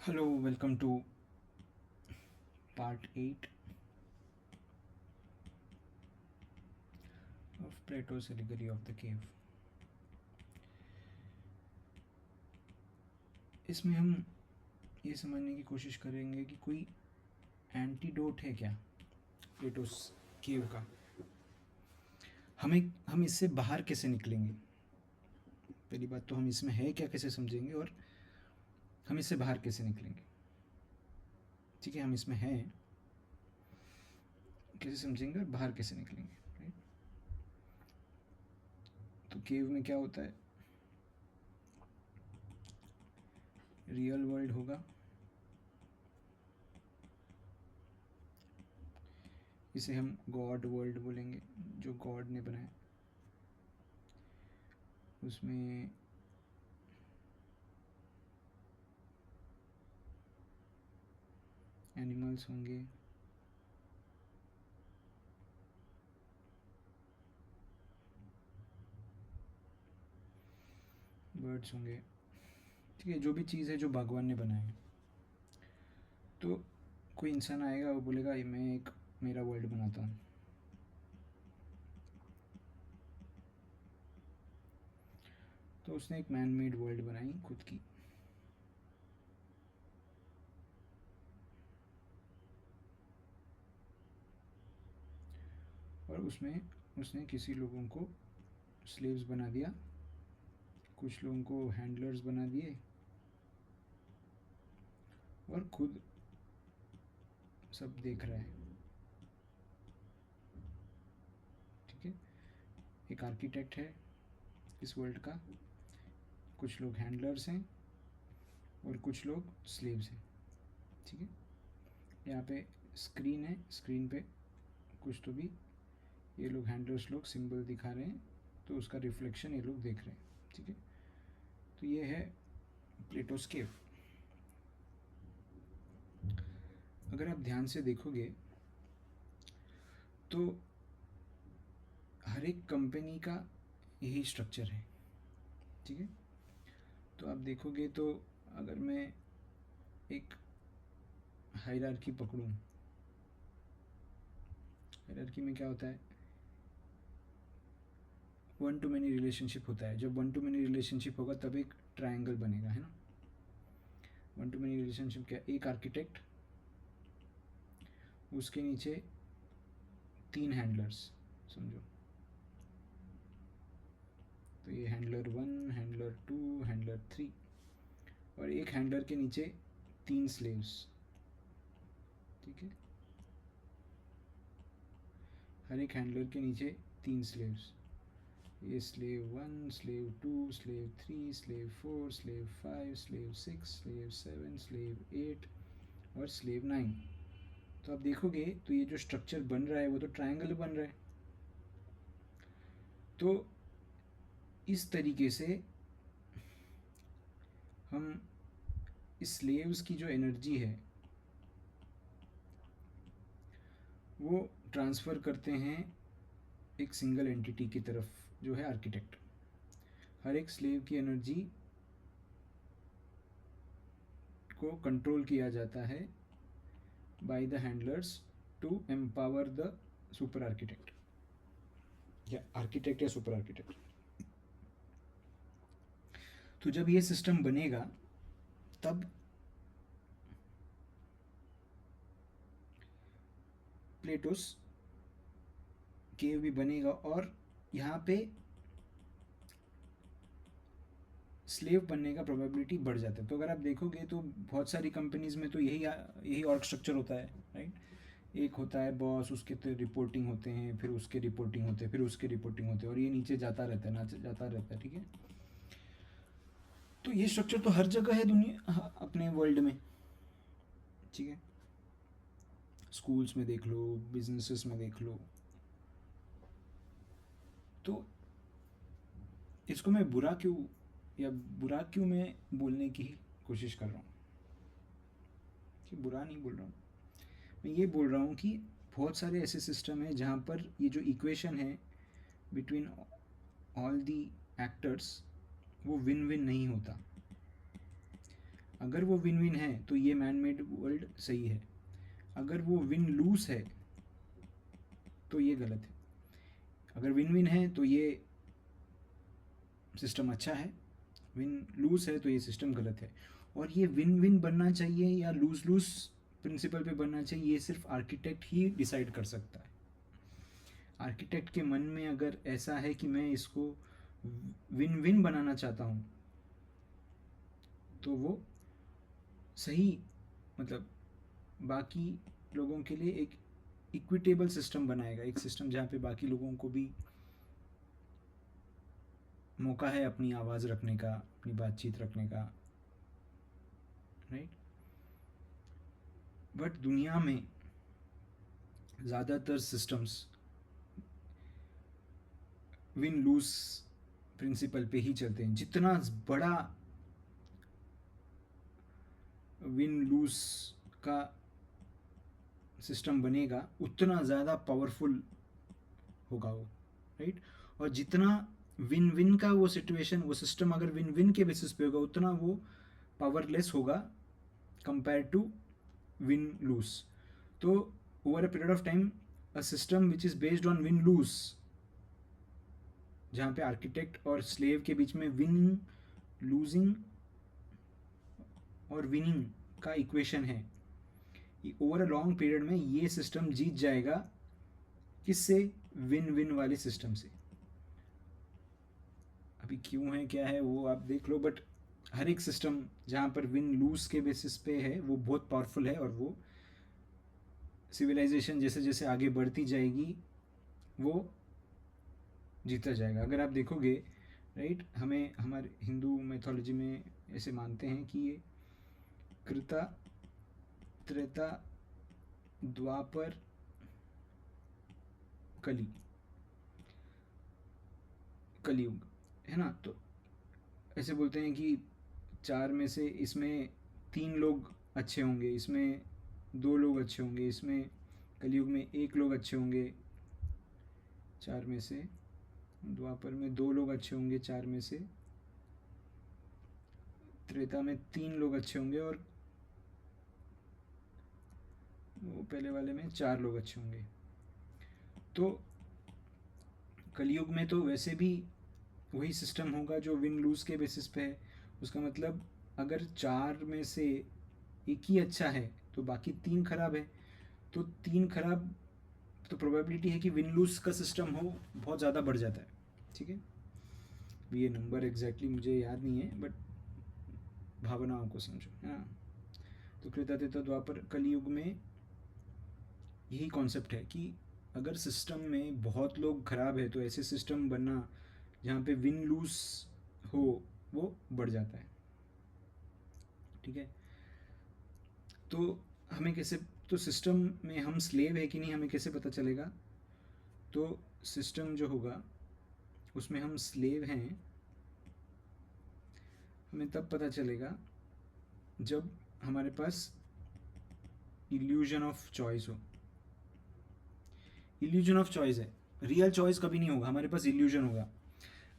Hello, welcome to part 8 of Plato's Allegory of the Cave. इसमें हम ये समझने की कोशिश करेंगे कि कोई एंटीडोट है क्या प्लेटोस केव का। हम इससे बाहर कैसे निकलेंगे। पहली बात तो हम इसमें है क्या कैसे समझेंगे और हम इससे बाहर कैसे निकलेंगे। ठीक है, हम इसमें हैं कैसे समझेंगे और बाहर कैसे निकलेंगे। राइट, तो केव में क्या होता है, रियल वर्ल्ड होगा, इसे हम गॉड वर्ल्ड बोलेंगे, जो गॉड ने बनाया। उसमें एनिमल्स होंगे, बर्ड्स होंगे। ठीक है, जो भी चीज़ है जो भगवान ने बनाया है। तो कोई इंसान आएगा, वो बोलेगा मैं एक मेरा वर्ल्ड बनाता हूँ। तो उसने एक मैन मेड वर्ल्ड बनाई खुद की। और उसमें उसने किसी लोगों को स्लेव्स बना दिया, कुछ लोगों को हैंडलर्स बना दिए और खुद सब देख रहा है। ठीक है, एक आर्किटेक्ट है इस वर्ल्ड का, कुछ लोग हैंडलर्स हैं और कुछ लोग स्लेव्स हैं। ठीक है, यहाँ पे स्क्रीन है, स्क्रीन पे कुछ तो भी ये लोग हैंडलर्स लोग सिंबल दिखा रहे हैं, तो उसका रिफ्लेक्शन ये लोग देख रहे हैं। ठीक है, तो ये है प्लेटोस केव। अगर आप ध्यान से देखोगे तो हर एक कंपनी का यही स्ट्रक्चर है। ठीक है, तो आप देखोगे तो अगर मैं एक हायरार्की पकड़ूं, हायरार्की में क्या होता है, वन टू मैनी रिलेशनशिप होता है। जब वन टू मैनी रिलेशनशिप होगा तब एक ट्रायंगल बनेगा, है ना। वन टू मैनी रिलेशनशिप क्या, एक आर्किटेक्ट, उसके नीचे 3 हैंडलर्स समझो। तो ये हैंडलर 1, हैंडलर 2, हैंडलर 3 और एक हैंडलर के नीचे 3 स्लेव्स। ठीक है, हर एक हैंडलर के नीचे 3 स्लेव्स। ये slave 1, slave 2, slave 3, slave 4, slave 5, slave 6, slave 7, slave 8 और स्लेव 9। तो आप देखोगे तो ये जो स्ट्रक्चर बन रहा है वो तो ट्रायंगल बन रहा है। तो इस तरीके से हम इस स्लेव्स की जो एनर्जी है वो ट्रांसफ़र करते हैं एक सिंगल एंटिटी की तरफ, जो है आर्किटेक्ट। हर एक स्लेव की एनर्जी को कंट्रोल किया जाता है by the handlers to empower the super architect या आर्किटेक्ट या सुपर आर्किटेक्ट। तो जब ये सिस्टम बनेगा तब प्लेटोस केव भी बनेगा और यहाँ पे स्लेव बनने का प्रोबेबिलिटी बढ़ जाता है। तो अगर आप देखोगे तो बहुत सारी कंपनीज में तो यही ऑर्ग स्ट्रक्चर होता है। राइट, एक होता है बॉस, उसके तो रिपोर्टिंग होते हैं, फिर उसके रिपोर्टिंग होते हैं, फिर उसके रिपोर्टिंग होते हैं और ये नीचे जाता रहता है, जाता रहता है। ठीक है, तो ये स्ट्रक्चर तो हर जगह है दुनिया, अपने वर्ल्ड में। ठीक है, स्कूल्स में देख लो, बिजनेसेस में देख लो। तो इसको मैं बुरा क्यों मैं बोलने की कोशिश कर रहा हूँ कि बुरा नहीं बोल रहा हूँ, मैं ये बोल रहा हूँ कि बहुत सारे ऐसे सिस्टम हैं जहाँ पर ये जो इक्वेशन है बिटवीन ऑल दी एक्टर्स वो विन विन नहीं होता। अगर वो विन विन है तो ये मैन मेड वर्ल्ड सही है, अगर वो विन लूज है तो ये गलत है। अगर विन विन है तो ये सिस्टम अच्छा है, विन लूज है तो ये सिस्टम गलत है। और ये विन विन बनना चाहिए या लूज लूज प्रिंसिपल पे बनना चाहिए, ये सिर्फ आर्किटेक्ट ही डिसाइड कर सकता है। आर्किटेक्ट के मन में अगर ऐसा है कि मैं इसको विन विन बनाना चाहता हूँ तो वो सही, मतलब बाकी लोगों के लिए एक इक्विटेबल सिस्टम बनाएगा, एक सिस्टम जहाँ पे बाकी लोगों को भी मौका है अपनी आवाज़ रखने का, अपनी बातचीत रखने का, राइट। बट दुनिया में ज़्यादातर सिस्टम्स विन लूज प्रिंसिपल पे ही चलते हैं। जितना बड़ा विन लूज का सिस्टम बनेगा उतना ज़्यादा पावरफुल होगा वो, राइट। और जितना विन विन का वो सिचुएशन, वो सिस्टम अगर विन विन के बेसिस पे होगा उतना वो पावरलेस होगा कंपेयर टू विन लूज। तो over a period of time a system which is based on win loose, जहाँ पे आर्किटेक्ट और स्लेव के बीच में विनिंग लूजिंग और विनिंग का इक्वेशन है, ओवर अ लॉन्ग पीरियड में ये सिस्टम जीत जाएगा। किससे? विन विन वाले सिस्टम से। अभी क्यों है क्या है वो आप देख लो, बट हर एक सिस्टम जहाँ पर विन लूज के बेसिस पे है वो बहुत पावरफुल है, और वो सिविलाइजेशन जैसे जैसे आगे बढ़ती जाएगी वो जीता जाएगा। अगर आप देखोगे, राइट, हमें हमारे हिंदू मैथोलॉजी में ऐसे मानते हैं कि ये कृता, त्रेता, द्वापर, कलयुग है ना। तो ऐसे बोलते हैं कि चार में से इसमें तीन लोग अच्छे होंगे, इसमें दो लोग अच्छे होंगे, इसमें कलयुग में एक लोग अच्छे होंगे, चार में से द्वापर में दो लोग अच्छे होंगे, चार में से त्रेता में तीन लोग अच्छे होंगे, और वो पहले वाले में चार लोग अच्छे होंगे। तो कलयुग में तो वैसे भी वही सिस्टम होगा जो विन लूज के बेसिस पे है। उसका मतलब अगर चार में से एक ही अच्छा है तो बाकी तीन खराब है, तो तीन खराब, तो प्रोबेबिलिटी है कि विन लूज का सिस्टम हो बहुत ज़्यादा बढ़ जाता है, ठीक है। ये नंबर एग्जैक्टली मुझे याद नहीं है, बट भावनाओं को समझो, हाँ। तो कृता त्रेता द्वापर कलयुग में यही कॉन्सेप्ट है कि अगर सिस्टम में बहुत लोग खराब है तो ऐसे सिस्टम बनना जहाँ पे विन लूज हो वो बढ़ जाता है, ठीक है। तो हमें कैसे, तो सिस्टम में हम स्लेव है कि नहीं हमें कैसे पता चलेगा? तो सिस्टम जो होगा उसमें हम स्लेव हैं, हमें तब पता चलेगा जब हमारे पास इल्यूजन ऑफ चॉइस हो। इल्यूजन ऑफ चॉइस है, रियल चॉइस कभी नहीं होगा, हमारे पास इल्यूजन होगा।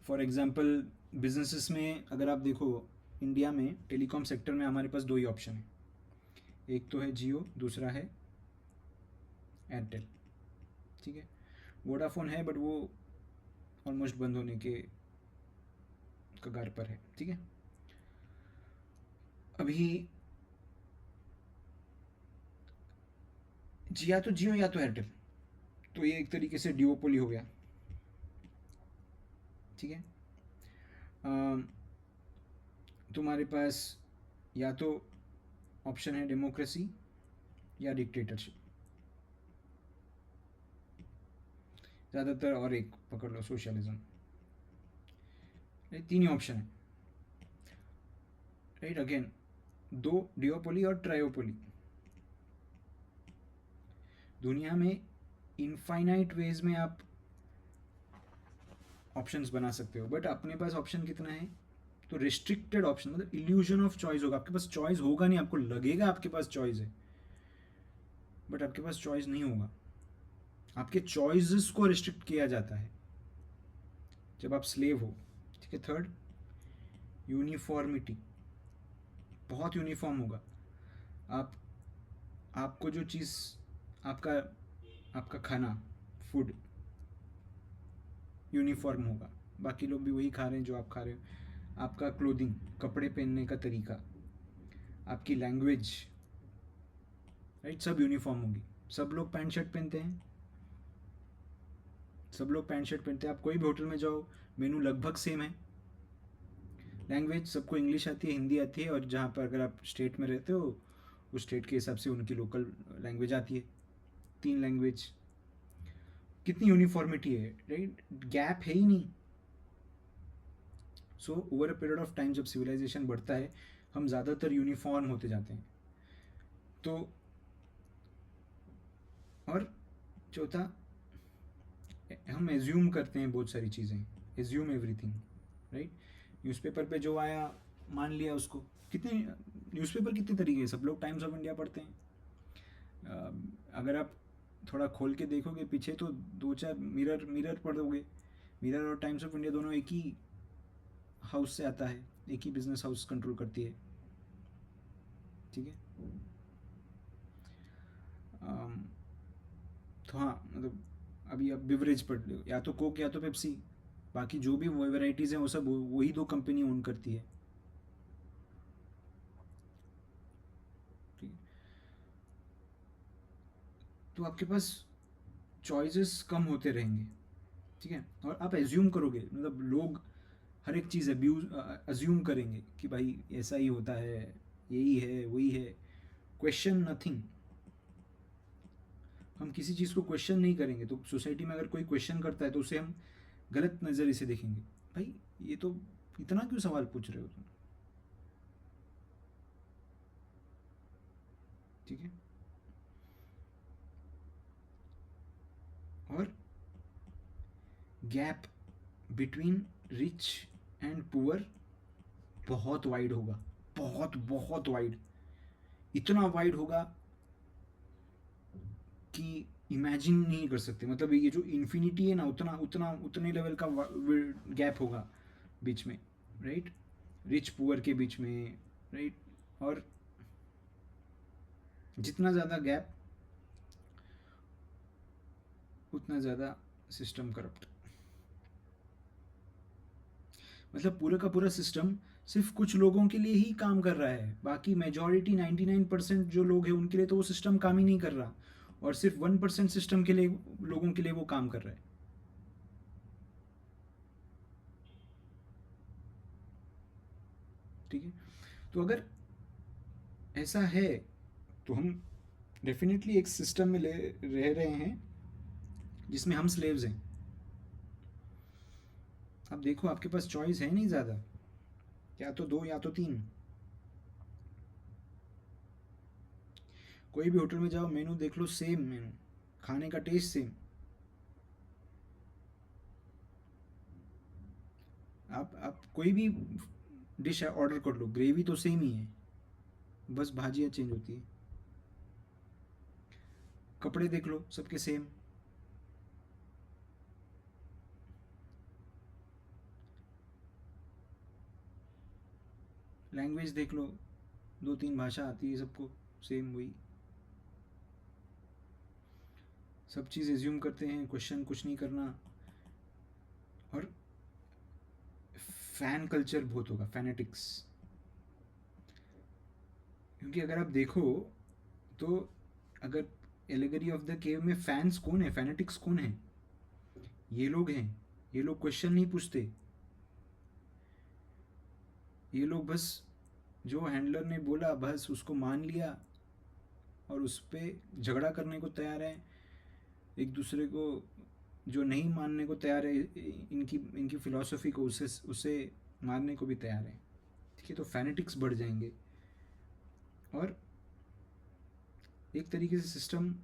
फॉर एग्जांपल बिजनेसेस में अगर आप देखो, इंडिया में टेलीकॉम सेक्टर में हमारे पास दो ही ऑप्शन है, एक तो है जियो, दूसरा है एयरटेल, ठीक है। वोडाफोन है बट वो ऑलमोस्ट बंद होने के कगार पर है, ठीक है। अभी या तो जियो या तो एयरटेल, तो ये एक तरीके से ड्यूओपोली हो गया, ठीक है। तुम्हारे पास या तो ऑप्शन है डेमोक्रेसी या डिक्टेटरशिप, ज़्यादातर, और एक पकड़ लो सोशलिज्म, तीन ही ऑप्शन है, राइट। अगेन दो डिओपोली और ट्रायोपोली। दुनिया में इनफाइनाइट वेज में आप ऑप्शंस बना सकते हो, बट अपने पास ऑप्शन कितना है? तो रिस्ट्रिक्टेड ऑप्शन, मतलब इल्यूजन ऑफ चॉइस होगा, आपके पास चॉइस होगा नहीं, आपको लगेगा आपके पास चॉइस है बट आपके पास चॉइस नहीं होगा। आपके चॉइसेस को रिस्ट्रिक्ट किया जाता है जब आप स्लेव हो, ठीक है। थर्ड, यूनिफॉर्मिटी, बहुत यूनिफॉर्म होगा। आप आपको जो चीज़, आपका आपका खाना, फूड यूनिफॉर्म होगा, बाकी लोग भी वही खा रहे हैं जो आप खा रहे हो। आपका क्लोथिंग, कपड़े पहनने का तरीका, आपकी लैंग्वेज, राइट, सब यूनिफॉर्म होगी। सब लोग पैंट शर्ट पहनते हैं, सब लोग पैंट शर्ट पहनते हैं। आप कोई भी होटल में जाओ, मेनू लगभग सेम है। लैंग्वेज, सबको इंग्लिश आती है, हिंदी आती है, और जहाँ पर अगर आप स्टेट में रहते हो उस स्टेट के हिसाब से उनकी लोकल लैंग्वेज आती है। 3 लैंग्वेज, कितनी यूनिफॉर्मिटी है, राइट, गैप है ही नहीं। So over a period of time जब सिविलाइजेशन बढ़ता है, हम ज़्यादातर यूनिफॉर्म होते जाते हैं। तो और चौथा, हम एज्यूम करते हैं बहुत सारी चीज़ें, एज्यूम एवरीथिंग, राइट। न्यूज़पेपर पे जो आया मान लिया उसको। कितने न्यूज़पेपर कितने तरीके हैं, सब लोग टाइम्स ऑफ इंडिया पढ़ते हैं। अगर आप थोड़ा खोल के देखोगे पीछे तो 2-4 मिरर पढ़ोगे। मिरर और टाइम्स ऑफ इंडिया दोनों एक ही हाउस से आता है, एक ही बिजनेस हाउस कंट्रोल करती है, ठीक है। तो हाँ, मतलब अभी आप बिवरेज पढ़ लो, या तो कोक या तो पेप्सी, बाकी जो भी वेराइटीज़ हैं वो सब वही 2 कंपनी ओन करती है, ठीक है। तो आपके पास चॉइसेस कम होते रहेंगे, ठीक है। और आप एज्यूम करोगे, मतलब लोग हर एक चीज़ अज्यूम करेंगे कि भाई ऐसा ही होता है, यही है, वही है। Question nothing. हम किसी चीज़ को क्वेश्चन नहीं करेंगे, तो सोसाइटी में अगर कोई क्वेश्चन करता है तो उसे हम गलत नज़रिए से देखेंगे। भाई ये तो इतना क्यों सवाल पूछ रहे हो तुम, ठीक है। और gap between rich and poor बहुत वाइड होगा, बहुत बहुत वाइड। इतना वाइड होगा कि इमेजिन नहीं कर सकते। मतलब ये जो इन्फिनिटी है ना, उतना उतना उतने लेवल का गैप होगा बीच में, राइट, रिच पुअर के बीच में, राइट। और जितना ज़्यादा गैप उतना ज़्यादा सिस्टम करप्ट। मतलब पूरा का पूरा सिस्टम सिर्फ कुछ लोगों के लिए ही काम कर रहा है, बाकी मेजॉरिटी 99% जो लोग हैं उनके लिए तो वो सिस्टम काम ही नहीं कर रहा, और सिर्फ 1% सिस्टम के लिए, लोगों के लिए वो काम कर रहा है, ठीक है। तो अगर ऐसा है तो हम डेफिनेटली एक सिस्टम में रह रहे हैं जिसमें हम स्लेव्स हैं। अब देखो आपके पास चॉइस है नहीं ज़्यादा, या तो 2 या तो 3। कोई भी होटल में जाओ, मेनू देख लो, सेम मेनू, खाने का टेस्ट सेम। आप कोई भी डिश ऑर्डर कर लो, ग्रेवी तो सेम ही है, बस भाजियाँ चेंज होती है। कपड़े देख लो, सबके सेम। लैंग्वेज देख लो, 2-3 भाषा आती है सबको, सेम वही। सब चीज़ एज्यूम करते हैं, क्वेश्चन कुछ नहीं करना। और फैन कल्चर बहुत होगा, फैनेटिक्स। क्योंकि अगर आप देखो तो, अगर एलिगरी ऑफ द केव में फैंस कौन है, फैनेटिक्स कौन है, ये लोग हैं। ये लोग क्वेश्चन नहीं पूछते, ये लोग बस जो हैंडलर ने बोला बस उसको मान लिया, और उस पर झगड़ा करने को तैयार है। एक दूसरे को जो नहीं मानने को तैयार है, इनकी इनकी फ़िलॉसफी को, उसे मारने को भी तैयार है, ठीक है। तो फैनेटिक्स बढ़ जाएंगे, और एक तरीके से सिस्टम,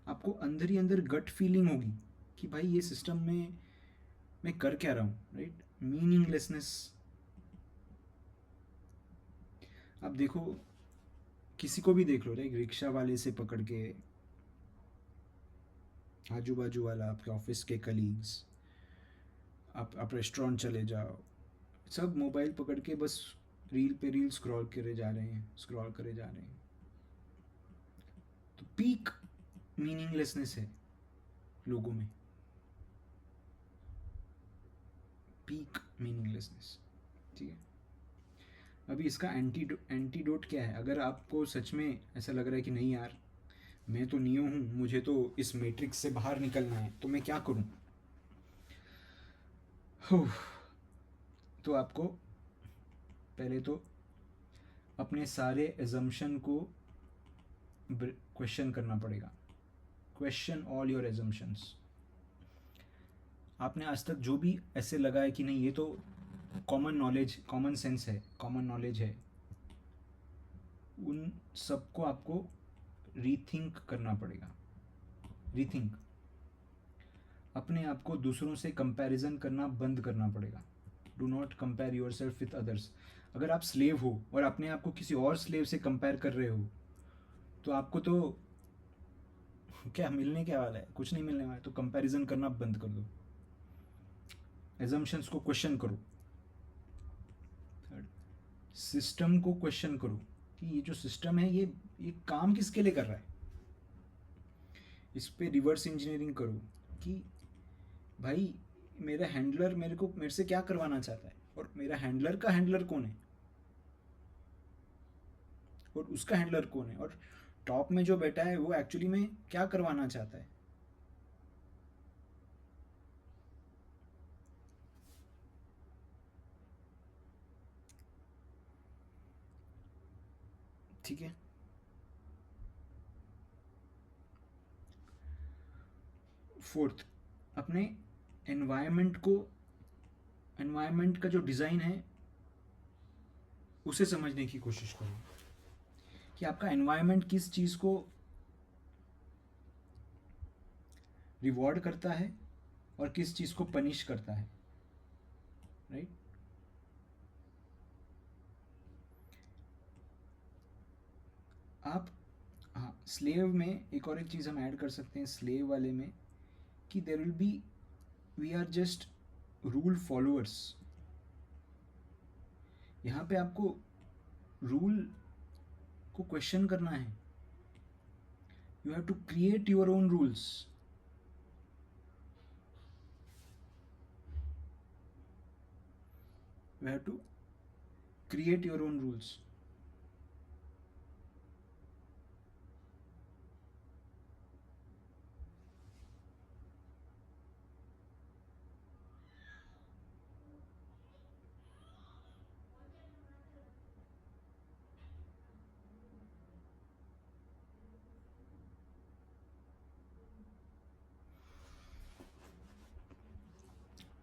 आपको अंदर ही अंदर गट फीलिंग होगी कि भाई ये सिस्टम में मैं कर क्या रहा हूँ, राइट, मीनिंगलेसनेस। आप देखो, किसी को भी देख लो, राइट, रिक्शा वाले से पकड़ के आजू बाजू वाला, आपके ऑफिस के कलीग्स, आप रेस्टोरेंट चले जाओ, सब मोबाइल पकड़ के बस रील पे रील स्क्रॉल करे जा रहे हैं। तो पीक मीनिंगलेसनेस है लोगों में, पीक मीनिंगलेसनेस। ठीक है, अभी इसका एंटीडोट क्या है? अगर आपको सच में ऐसा लग रहा है कि नहीं यार, मैं तो नियो हूँ, मुझे तो इस मैट्रिक्स से बाहर निकलना है, तो मैं क्या करूँ? तो आपको पहले तो अपने सारे एजम्पशन को क्वेश्चन करना पड़ेगा। Question all your assumptions. आपने आज तक जो भी ऐसे लगा है कि नहीं ये तो कॉमन नॉलेज, कॉमन सेंस है, कॉमन नॉलेज है, उन सबको आपको रीथिंक करना पड़ेगा। रीथिंक, अपने आप को दूसरों से कंपैरिजन करना बंद करना पड़ेगा। Do not compare your self with others. अगर आप स्लेव हो और अपने आप को किसी और स्लेव से कंपेयर कर रहे हो, तो आपको तो क्या मिलने क्या वाला है? कुछ नहीं मिलने वाला है। तो कंपैरिजन करना बंद कर दो, एजम्पशंस को क्वेश्चन करो। थर्ड, सिस्टम को क्वेश्चन करो कि ये जो सिस्टम है ये काम किसके लिए कर रहा है। इस पे रिवर्स इंजीनियरिंग करो कि भाई मेरा हैंडलर मेरे से क्या करवाना चाहता है, और मेरा हैंडलर का हैंडलर कौन है, और उसका हैंडलर कौन है, और टॉप में जो बैठा है वो एक्चुअली में क्या करवाना चाहता है। ठीक है, फोर्थ, अपने एनवायरनमेंट को, एनवायरनमेंट का जो डिज़ाइन है उसे समझने की कोशिश करो कि आपका एनवायरनमेंट किस चीज़ को रिवॉर्ड करता है और किस चीज़ को पनिश करता है। राइट, आप, हाँ, स्लेव में एक और एक चीज़ हम ऐड कर सकते हैं स्लेव वाले में, कि there will be, we are just rule followers. यहाँ पे आपको रूल को क्वेश्चन करना है। You have to create your own rules. You have to create your own rules.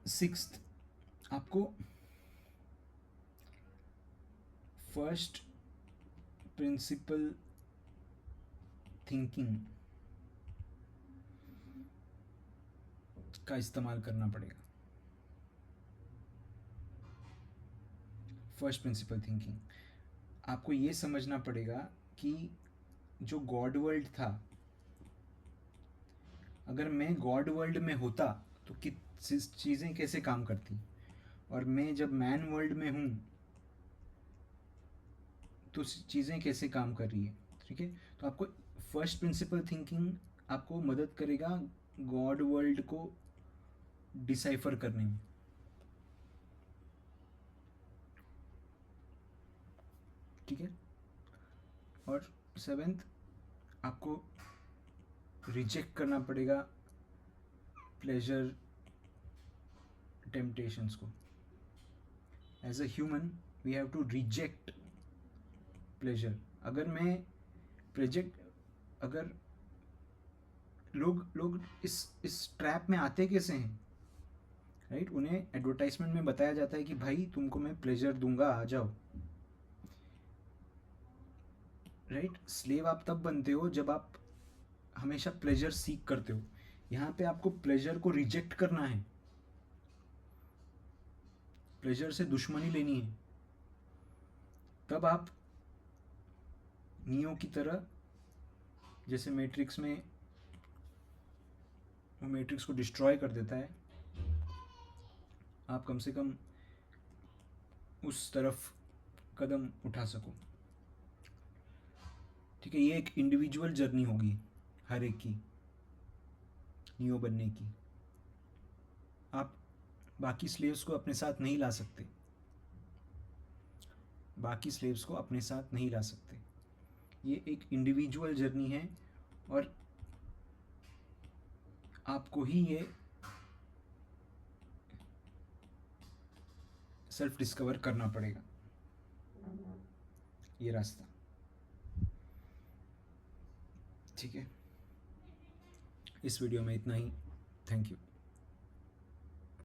Sixth, आपको फर्स्ट प्रिंसिपल थिंकिंग का इस्तेमाल करना पड़ेगा। फर्स्ट प्रिंसिपल थिंकिंग, आपको ये समझना पड़ेगा कि जो गॉड वर्ल्ड था, अगर मैं गॉड वर्ल्ड में होता तो किस चीज़ें कैसे काम करती, और मैं जब मैन वर्ल्ड में हूँ तो चीज़ें कैसे काम कर रही है। ठीक है, तो आपको फर्स्ट प्रिंसिपल थिंकिंग आपको मदद करेगा गॉड वर्ल्ड को डिसाइफर करने में। ठीक है, और सेवेंथ, आपको रिजेक्ट करना पड़ेगा प्लेजर टेम्पटेशंस को। As a human we have to reject pleasure. अगर मैं प्रोजेक्ट, अगर लोग लोग इस ट्रैप में आते कैसे हैं? राइट, उन्हें एडवर्टाइजमेंट में बताया जाता है कि भाई तुमको मैं प्लेजर दूंगा, आ जाओ। राइट, स्लेव आप तब बनते हो जब आप हमेशा प्लेजर सीक करते हो। यहाँ पे आपको प्लेजर को रिजेक्ट करना है, प्लेजर से दुश्मनी लेनी है, तब आप नियो की तरह, जैसे मैट्रिक्स में वो मैट्रिक्स को डिस्ट्रॉय कर देता है, आप कम से कम उस तरफ कदम उठा सको। ठीक है, ये एक इंडिविजुअल जर्नी होगी हर एक की नियो बनने की। आप बाकी स्लेव्स को अपने साथ नहीं ला सकते, बाकी स्लेव्स को अपने साथ नहीं ला सकते। ये एक इंडिविजुअल जर्नी है और आपको ही ये सेल्फ डिस्कवर करना पड़ेगा, ये रास्ता। ठीक है, इस वीडियो में इतना ही। Thank you.